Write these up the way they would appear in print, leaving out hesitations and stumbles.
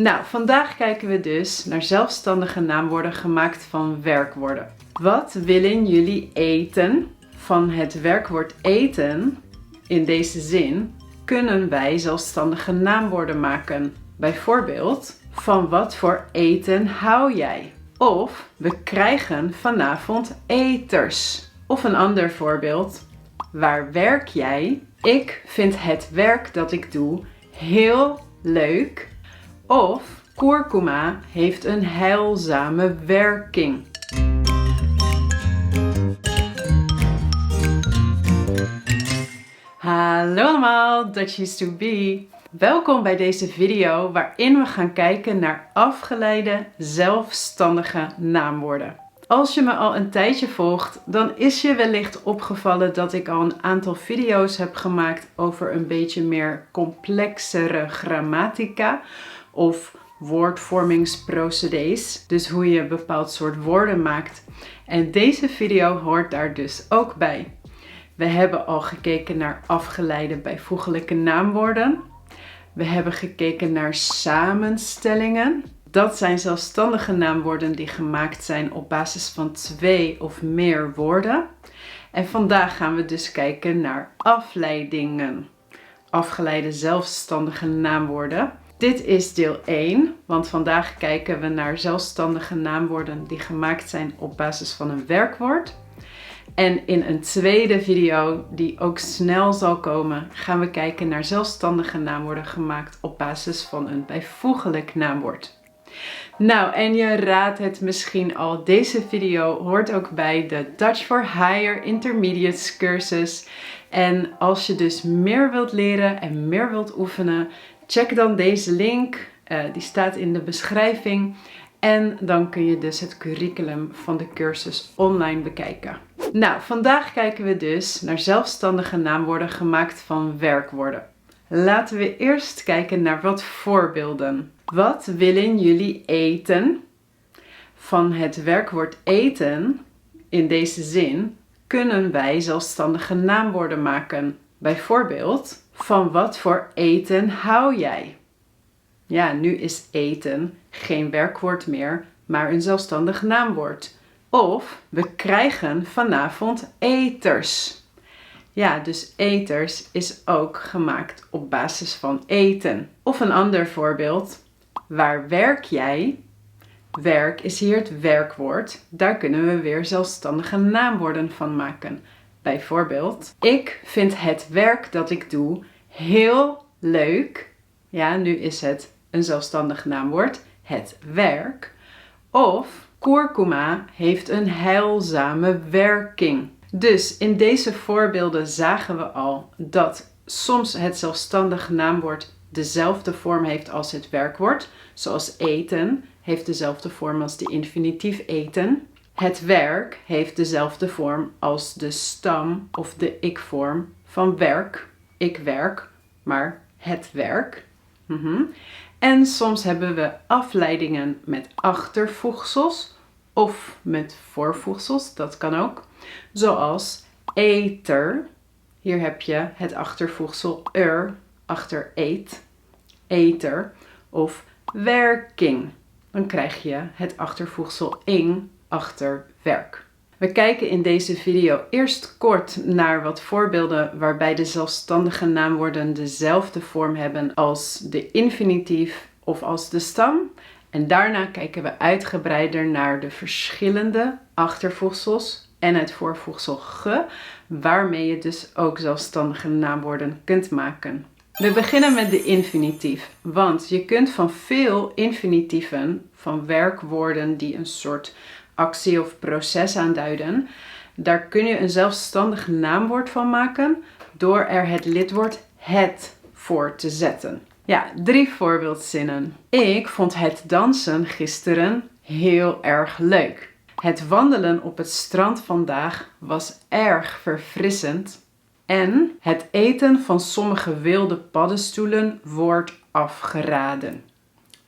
Nou, vandaag kijken we dus naar zelfstandige naamwoorden gemaakt van werkwoorden. Wat willen jullie eten? Van het werkwoord eten, in deze zin, kunnen wij zelfstandige naamwoorden maken. Bijvoorbeeld, van wat voor eten hou jij? Of, we krijgen vanavond eters. Of een ander voorbeeld, waar werk jij? Ik vind het werk dat ik doe heel leuk. Of, kurkuma heeft een heilzame werking. Hallo allemaal, Dutch used to be. Welkom bij deze video waarin we gaan kijken naar afgeleide zelfstandige naamwoorden. Als je me al een tijdje volgt, dan is je wellicht opgevallen dat ik al een aantal video's heb gemaakt over een beetje meer complexere grammatica of woordvormingsprocedees. Dus hoe je een bepaald soort woorden maakt. En deze video hoort daar dus ook bij. We hebben al gekeken naar afgeleide bijvoeglijke naamwoorden. We hebben gekeken naar samenstellingen. Dat zijn zelfstandige naamwoorden die gemaakt zijn op basis van 2 of meer woorden. En vandaag gaan we dus kijken naar afleidingen. Afgeleide zelfstandige naamwoorden. Dit is deel 1, want vandaag kijken we naar zelfstandige naamwoorden die gemaakt zijn op basis van een werkwoord. En in een tweede video, die ook snel zal komen, gaan we kijken naar zelfstandige naamwoorden gemaakt op basis van een bijvoeglijk naamwoord. Nou, en je raadt het misschien al, deze video hoort ook bij de Dutch for Higher Intermediates cursus. En als je dus meer wilt leren en meer wilt oefenen, check dan deze link, die staat in de beschrijving. En dan kun je dus het curriculum van de cursus online bekijken. Nou, vandaag kijken we dus naar zelfstandige naamwoorden gemaakt van werkwoorden. Laten we eerst kijken naar wat voorbeelden. Wat willen jullie eten? Van het werkwoord eten, in deze zin, kunnen wij zelfstandige naamwoorden maken. Bijvoorbeeld, van wat voor eten hou jij? Ja, nu is eten geen werkwoord meer, maar een zelfstandig naamwoord. Of, we krijgen vanavond eters. Ja, dus eters is ook gemaakt op basis van eten. Of een ander voorbeeld, waar werk jij? Werk is hier het werkwoord. Daar kunnen we weer zelfstandige naamwoorden van maken. Bijvoorbeeld, ik vind het werk dat ik doe heel leuk. Ja, nu is het een zelfstandig naamwoord, het werk. Of, kurkuma heeft een heilzame werking. Dus in deze voorbeelden zagen we al dat soms het zelfstandig naamwoord dezelfde vorm heeft als het werkwoord. Zoals eten heeft dezelfde vorm als de infinitief eten. Het werk heeft dezelfde vorm als de stam of de ik-vorm van werk. Ik werk, maar het werk. En soms hebben we afleidingen met achtervoegsels of met voorvoegsels, dat kan ook. Zoals eter, hier heb je het achtervoegsel er achter eet, eter. Of werking, dan krijg je het achtervoegsel ing achter werk. We kijken in deze video eerst kort naar wat voorbeelden waarbij de zelfstandige naamwoorden dezelfde vorm hebben als de infinitief of als de stam. En daarna kijken we uitgebreider naar de verschillende achtervoegsels en het voorvoegsel ge, waarmee je dus ook zelfstandige naamwoorden kunt maken. We beginnen met de infinitief, want je kunt van veel infinitieven, van werkwoorden die een soort actie of proces aanduiden, daar kun je een zelfstandig naamwoord van maken door er het lidwoord het voor te zetten. Ja, 3 voorbeeldzinnen. Ik vond het dansen gisteren heel erg leuk. Het wandelen op het strand vandaag was erg verfrissend. En het eten van sommige wilde paddenstoelen wordt afgeraden.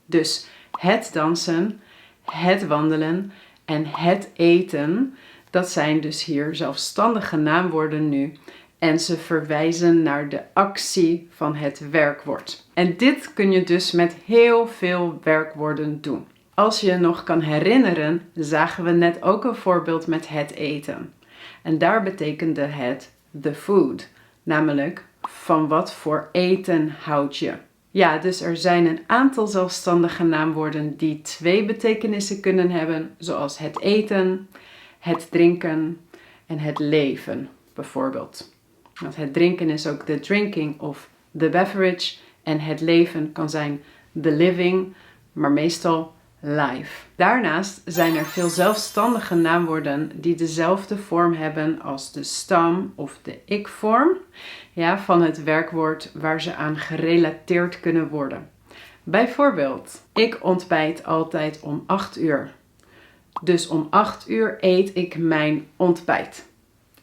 Dus het dansen, het wandelen en het eten, dat zijn dus hier zelfstandige naamwoorden nu. en ze verwijzen naar de actie van het werkwoord. En dit kun je dus met heel veel werkwoorden doen. Als je je nog kan herinneren, zagen we net ook een voorbeeld met het eten. En daar betekende het the food, namelijk van wat voor eten houd je. Ja, dus er zijn een aantal zelfstandige naamwoorden die 2 betekenissen kunnen hebben, zoals het eten, het drinken en het leven, bijvoorbeeld. Want het drinken is ook the drinking of the beverage en het leven kan zijn the living, maar meestal life. Daarnaast zijn er veel zelfstandige naamwoorden die dezelfde vorm hebben als de stam of de ik-vorm, ja, van het werkwoord waar ze aan gerelateerd kunnen worden. Bijvoorbeeld, ik ontbijt altijd om 8 uur. Dus om 8 uur eet ik mijn ontbijt.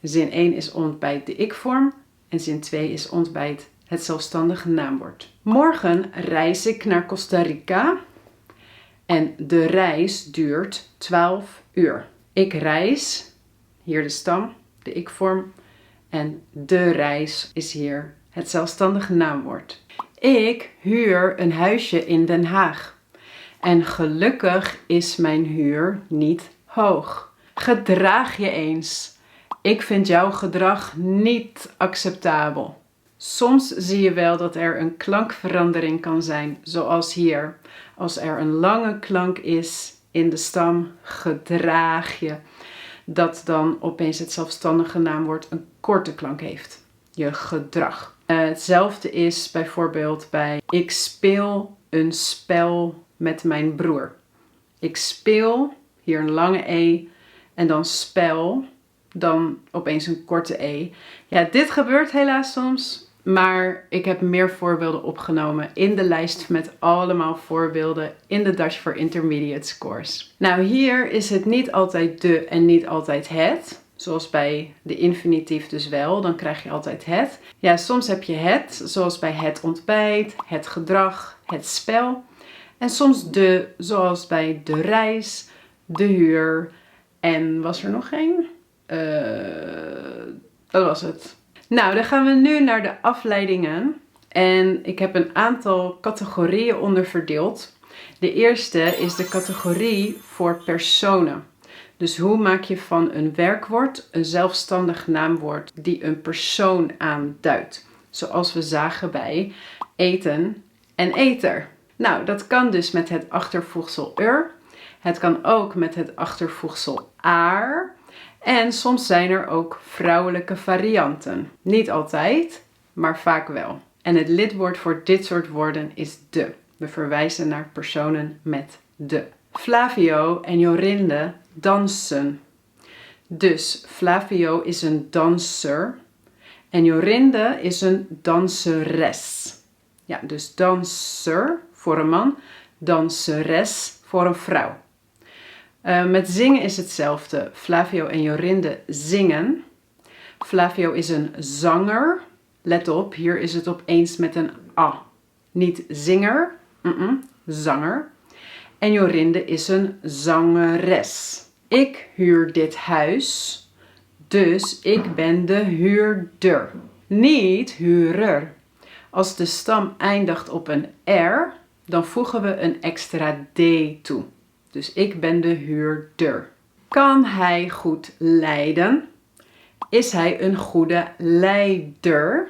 Zin 1 is ontbijt de ik-vorm en zin 2 is ontbijt het zelfstandige naamwoord. Morgen reis ik naar Costa Rica en de reis duurt 12 uur. Ik reis, hier de stam, de ik-vorm, en de reis is hier het zelfstandige naamwoord. Ik huur een huisje in Den Haag en gelukkig is mijn huur niet hoog. Gedraag je eens. Ik vind jouw gedrag niet acceptabel. Soms zie je wel dat er een klankverandering kan zijn, zoals hier. Als er een lange klank is in de stam, gedraag je, dat dan opeens het zelfstandige naamwoord een korte klank heeft. Je gedrag. Hetzelfde is bijvoorbeeld bij ik speel een spel met mijn broer. Ik speel, hier een lange e, en dan spel, dan opeens een korte e. Ja, dit gebeurt helaas soms. Maar ik heb meer voorbeelden opgenomen in de lijst met allemaal voorbeelden in de Dutch for Intermediates course. Nou, hier is het niet altijd de en niet altijd het. Zoals bij de infinitief dus wel, dan krijg je altijd het. Ja, soms heb je het, zoals bij het ontbijt, het gedrag, het spel. En soms de, zoals bij de reis, de huur en was er nog één? Dat was het. Nou, dan gaan we nu naar de afleidingen. En ik heb een aantal categorieën onderverdeeld. De eerste is de categorie voor personen. Dus hoe maak je van een werkwoord een zelfstandig naamwoord die een persoon aanduidt? Zoals we zagen bij eten en eter. Nou, dat kan dus met het achtervoegsel er. Het kan ook met het achtervoegsel aar. En soms zijn er ook vrouwelijke varianten. Niet altijd, maar vaak wel. En het lidwoord voor dit soort woorden is de. We verwijzen naar personen met de. Flavio en Jorinde dansen. Dus Flavio is een danser en Jorinde is een danseres. Ja, dus danser voor een man, danseres voor een vrouw. Met zingen is hetzelfde. Flavio en Jorinde zingen. Flavio is een zanger. Let op, hier is het opeens met een a. Niet zinger, zanger. En Jorinde is een zangeres. Ik huur dit huis, dus ik ben de huurder. Niet huurder. Als de stam eindigt op een r, dan voegen we een extra d toe. Dus ik ben de huurder. Kan hij goed leiden? Is hij een goede leider?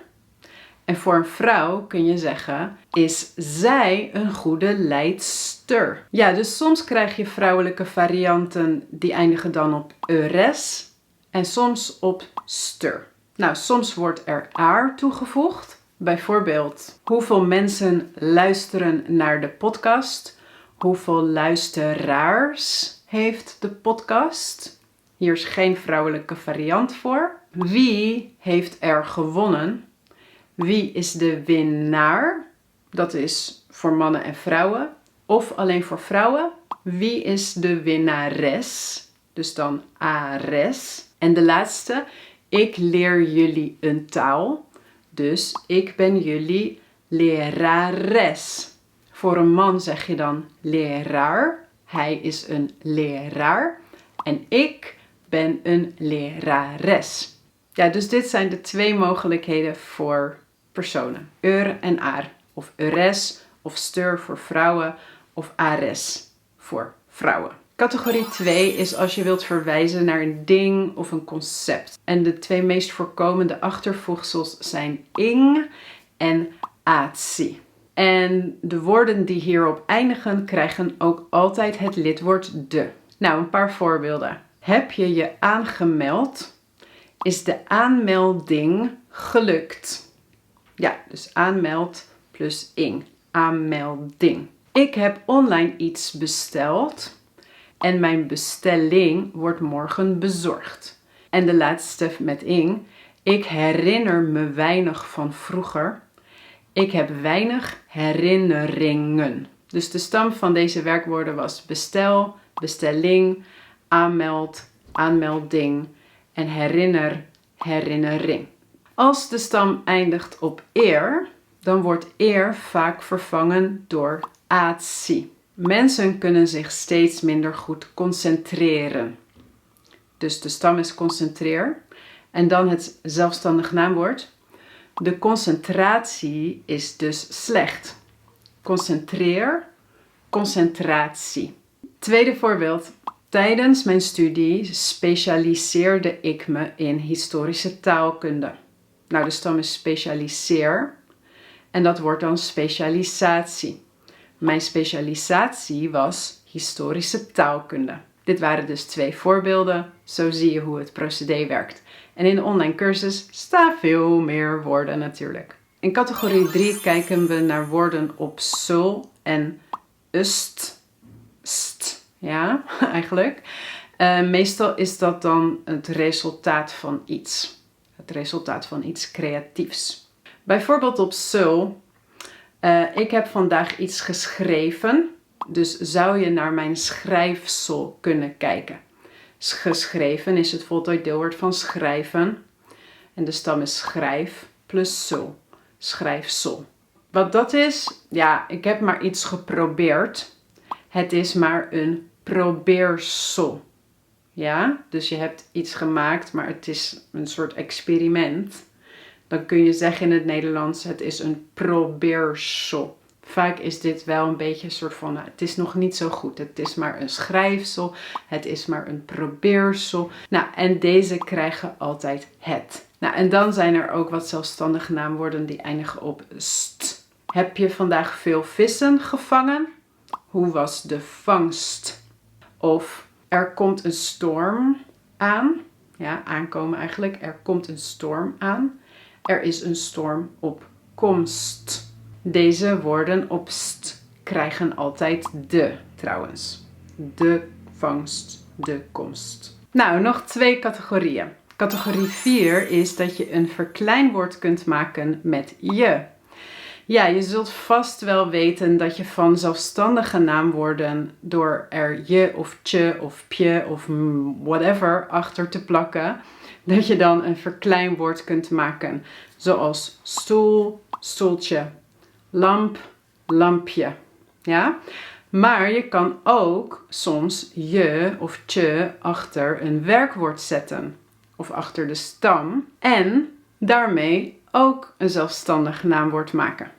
En voor een vrouw kun je zeggen, is zij een goede leidster? Ja, dus soms krijg je vrouwelijke varianten die eindigen dan op eres en soms op ster. Nou, soms wordt er aar toegevoegd. Bijvoorbeeld, hoeveel mensen luisteren naar de podcast? Hoeveel luisteraars heeft de podcast? Hier is geen vrouwelijke variant voor. Wie heeft er gewonnen? Wie is de winnaar? Dat is voor mannen en vrouwen. Of alleen voor vrouwen. Wie is de winnares? Dus dan ares. En de laatste. Ik leer jullie een taal. Dus ik ben jullie lerares. Voor een man zeg je dan leraar. Hij is een leraar. En ik ben een lerares. Ja, dus dit zijn de twee mogelijkheden voor personen. Eur en aar. Of eures of steur voor vrouwen of ares voor vrouwen. Categorie 2 is als je wilt verwijzen naar een ding of een concept. En de twee meest voorkomende achtervoegsels zijn ing en atsi. En de woorden die hierop eindigen krijgen ook altijd het lidwoord de. Nou, een paar voorbeelden. Heb je je aangemeld? Is de aanmelding gelukt? Ja, dus aanmeld plus ing. Aanmelding. Ik heb online iets besteld en mijn bestelling wordt morgen bezorgd. En de laatste met ing. Ik herinner me weinig van vroeger. Ik heb weinig herinneringen. Dus de stam van deze werkwoorden was bestel, bestelling, aanmeld, aanmelding en herinner, herinnering. Als de stam eindigt op eer, dan wordt eer vaak vervangen door atsi. Mensen kunnen zich steeds minder goed concentreren. Dus de stam is concentreer. En dan het zelfstandig naamwoord. De concentratie is dus slecht. Concentreer, concentratie. Tweede voorbeeld. Tijdens mijn studie specialiseerde ik me in historische taalkunde. Nou, de stam is specialiseer en dat wordt dan specialisatie. Mijn specialisatie was historische taalkunde. Dit waren dus twee voorbeelden. Zo zie je hoe het procedé werkt. En in de online cursus staan veel meer woorden natuurlijk. In categorie 3 kijken we naar woorden op sul en ust. St. Ja, eigenlijk. Meestal is dat dan het resultaat van iets. Het resultaat van iets creatiefs. Bijvoorbeeld op sul. Ik heb vandaag iets geschreven. Dus zou je naar mijn schrijfsel kunnen kijken. Geschreven is het voltooid deelwoord van schrijven. En de stam is schrijf plus sul. Schrijfsel. Wat dat is? Ja, ik heb maar iets geprobeerd. Het is maar een probeersel. Ja, dus je hebt iets gemaakt, maar het is een soort experiment. Dan kun je zeggen in het Nederlands, het is een probeersel. Vaak is dit wel een beetje een soort van, nou, het is nog niet zo goed. Het is maar een schrijfsel, het is maar een probeersel. Nou, en deze krijgen altijd het. Nou, en dan zijn er ook wat zelfstandige naamwoorden die eindigen op st. Heb je vandaag veel vissen gevangen? Hoe was de vangst? Of er komt een storm aan. Ja, aankomen eigenlijk. Er komt een storm aan. Er is een storm op komst. Deze woorden op st krijgen altijd de trouwens. De vangst, de komst. Nou, nog twee categorieën. Categorie 4 is dat je een verkleinwoord kunt maken met je. Ja, je zult vast wel weten dat je van zelfstandige naamwoorden door er je of tje of pje of whatever achter te plakken, dat je dan een verkleinwoord kunt maken. Zoals stoel, stoeltje, lamp, lampje. Ja? Maar je kan ook soms je of tje achter een werkwoord zetten. Of achter de stam. En daarmee ook een zelfstandig naamwoord maken.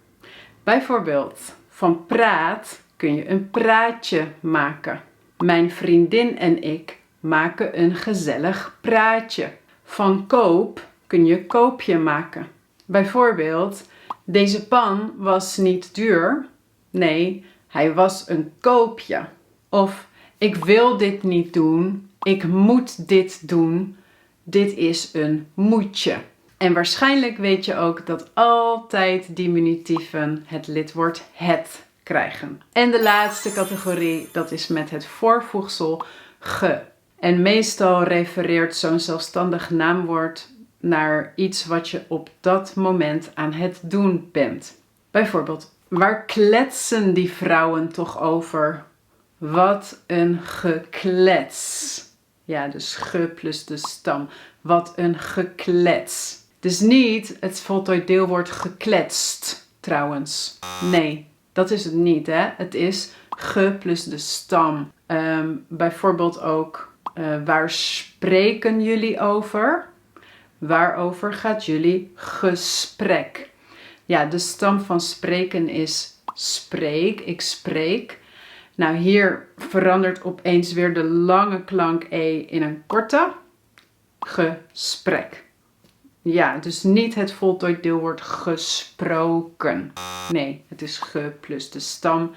Bijvoorbeeld, van praat kun je een praatje maken. Mijn vriendin en ik maken een gezellig praatje. Van koop kun je koopje maken. Bijvoorbeeld, deze pan was niet duur. Nee, hij was een koopje. Of, ik wil dit niet doen. Ik moet dit doen. Dit is een moetje. En waarschijnlijk weet je ook dat altijd diminutieven het lidwoord het krijgen. En de laatste categorie, dat is met het voorvoegsel ge. En meestal refereert zo'n zelfstandig naamwoord naar iets wat je op dat moment aan het doen bent. Bijvoorbeeld, waar kletsen die vrouwen toch over? Wat een geklets. Ja, dus ge plus de stam. Wat een geklets. Dus niet het voltooid deelwoord gekletst, trouwens. Nee, dat is het niet, hè. Het is ge plus de stam. Bijvoorbeeld ook, waar spreken jullie over? Waarover gaat jullie gesprek? Ja, de stam van spreken is spreek. Ik spreek. Nou, hier verandert opeens weer de lange klank E in een korte. Gesprek. Ja, dus niet het voltooid deelwoord gesproken. Nee, het is ge plus de stam,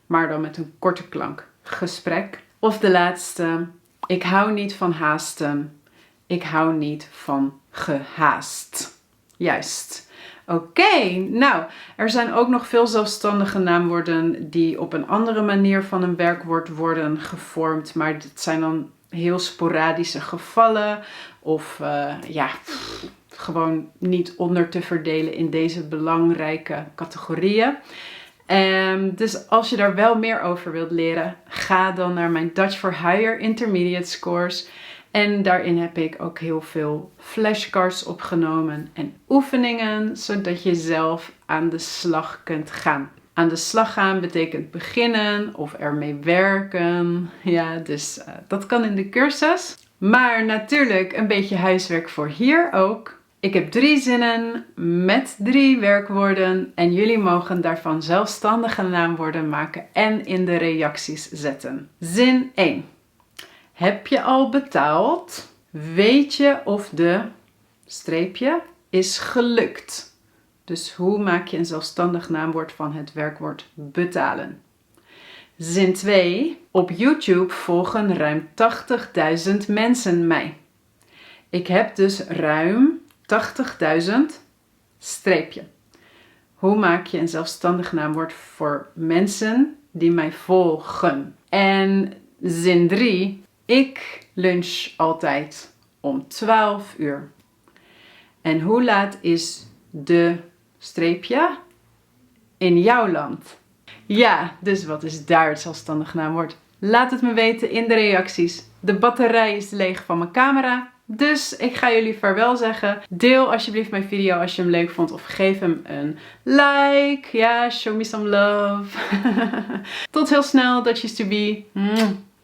maar dan met een korte klank. Gesprek. Of de laatste. Ik hou niet van haasten. Ik hou niet van gehaast. Juist. Oké, nou, er zijn ook nog veel zelfstandige naamwoorden die op een andere manier van een werkwoord worden gevormd. Maar dit zijn dan heel sporadische gevallen of gewoon niet onder te verdelen in deze belangrijke categorieën. Dus als je daar wel meer over wilt leren, ga dan naar mijn Dutch for Higher Intermediate course. En daarin heb ik ook heel veel flashcards opgenomen en oefeningen, zodat je zelf aan de slag kunt gaan. Aan de slag gaan betekent beginnen of ermee werken. Ja, dus dat kan in de cursus. Maar natuurlijk een beetje huiswerk voor hier ook. Ik heb 3 zinnen met 3 werkwoorden en jullie mogen daarvan zelfstandige naamwoorden maken en in de reacties zetten. Zin 1. Heb je al betaald? Weet je of de streepje is gelukt? Dus hoe maak je een zelfstandig naamwoord van het werkwoord betalen? Zin 2. Op YouTube volgen ruim 80.000 mensen mij. Ik heb dus ruim 80.000 streepje. Hoe maak je een zelfstandig naamwoord voor mensen die mij volgen? En zin 3. Ik lunch altijd om 12 uur. En hoe laat is de streepje in jouw land? Ja, dus wat is daar het zelfstandig naamwoord? Laat het me weten in de reacties. De batterij is leeg van mijn camera. Dus ik ga jullie vaarwel zeggen. Deel alsjeblieft mijn video als je hem leuk vond. Of geef hem een like. Ja, show me some love. Tot heel snel. Dutchies to be.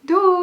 Doei!